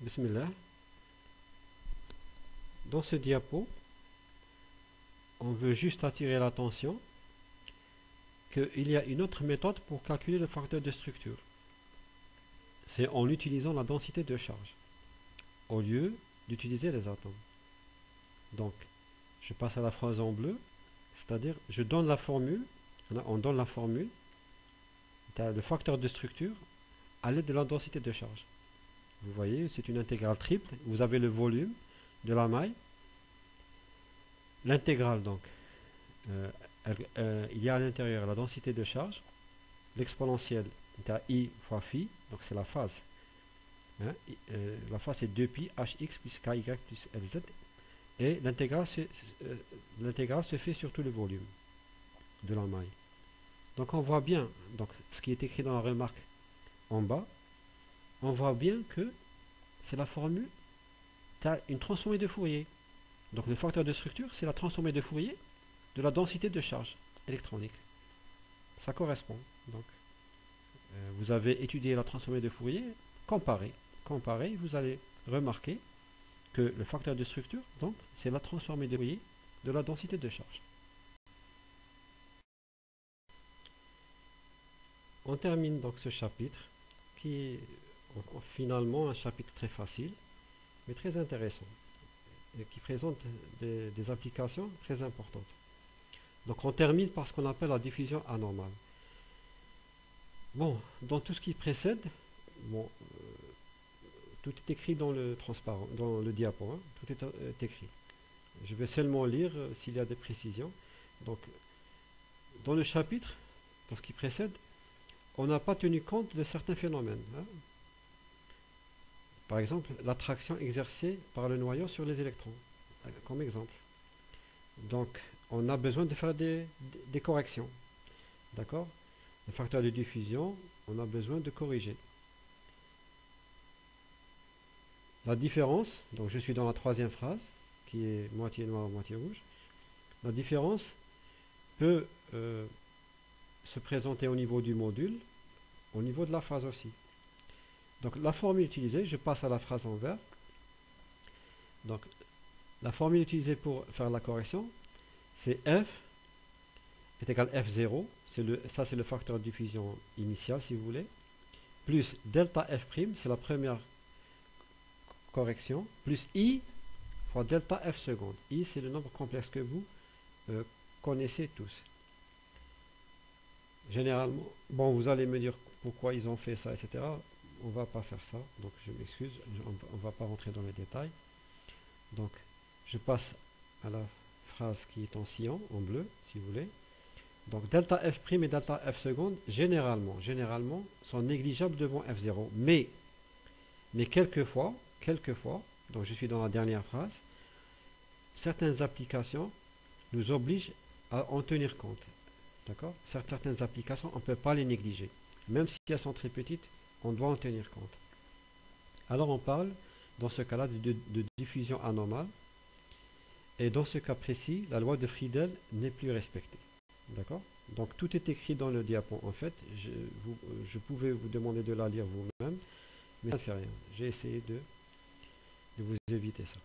Bismillah. Dans ce diapo, on veut juste attirer l'attention qu'il y a une autre méthode pour calculer le facteur de structure. C'est en utilisant la densité de charge, au lieu d'utiliser les atomes. Donc, je passe à la phrase en bleu, c'est-à-dire je donne la formule, on donne la formule, le facteur de structure, à l'aide de la densité de charge. Vous voyez, c'est une intégrale triple, vous avez le volume de la maille, l'intégrale donc, il y a à l'intérieur la densité de charge, l'exponentielle est à I fois phi, donc c'est la phase. La phase est 2pi hx plus ky plus lz, et l'intégrale se fait sur tout le volume de la maille. Donc on voit bien, donc ce qui est écrit dans la remarque en bas, on voit bien que c'est la formule, tu as une transformée de Fourier. Donc le facteur de structure, c'est la transformée de Fourier de la densité de charge électronique. Ça correspond. Donc, vous avez étudié la transformée de Fourier, comparez, vous allez remarquer que le facteur de structure, donc, c'est la transformée de Fourier de la densité de charge. On termine donc ce chapitre, qui est finalement un chapitre très facile, mais très intéressant, et qui présente des applications très importantes. Donc on termine par ce qu'on appelle la diffusion anormale. Bon, dans tout ce qui précède, bon, tout est écrit dans le transparent, dans le diapo, hein, tout est écrit. Je vais seulement lire s'il y a des précisions. Donc, dans le chapitre, dans ce qui précède, on n'a pas tenu compte de certains phénomènes. Hein. Par exemple, l'attraction exercée par le noyau sur les électrons, comme exemple. Donc, on a besoin de faire des corrections. D'accord? Le facteur de diffusion, on a besoin de corriger. La différence, donc je suis dans la troisième phrase, qui est moitié noir, moitié rouge. La différence peut se présenter au niveau du module, au niveau de la phase aussi. Donc la formule utilisée, je passe à la phrase en vert. Donc la formule utilisée pour faire la correction, c'est F est égal à F0, ça c'est le facteur de diffusion initial si vous voulez, plus delta F', c'est la première correction, plus I fois delta F seconde. I c'est le nombre complexe que vous connaissez tous. Généralement, bon vous allez me dire pourquoi ils ont fait ça, etc. On va pas faire ça, donc je m'excuse, on va pas rentrer dans les détails. Donc je passe à la phrase qui est en cyan, en bleu, si vous voulez. Donc delta F' et delta F seconde, généralement, sont négligeables devant F0. Mais quelquefois, donc je suis dans la dernière phrase, certaines applications nous obligent à en tenir compte. D'accord? Certaines applications, on ne peut pas les négliger. Même si elles sont très petites, on doit en tenir compte. Alors on parle, dans ce cas-là, de diffusion anormale. Et dans ce cas précis, la loi de Friedel n'est plus respectée. D'accord? Donc tout est écrit dans le diapo. En fait, je pouvais vous demander de la lire vous-même, mais ça ne fait rien. J'ai essayé de vous éviter ça.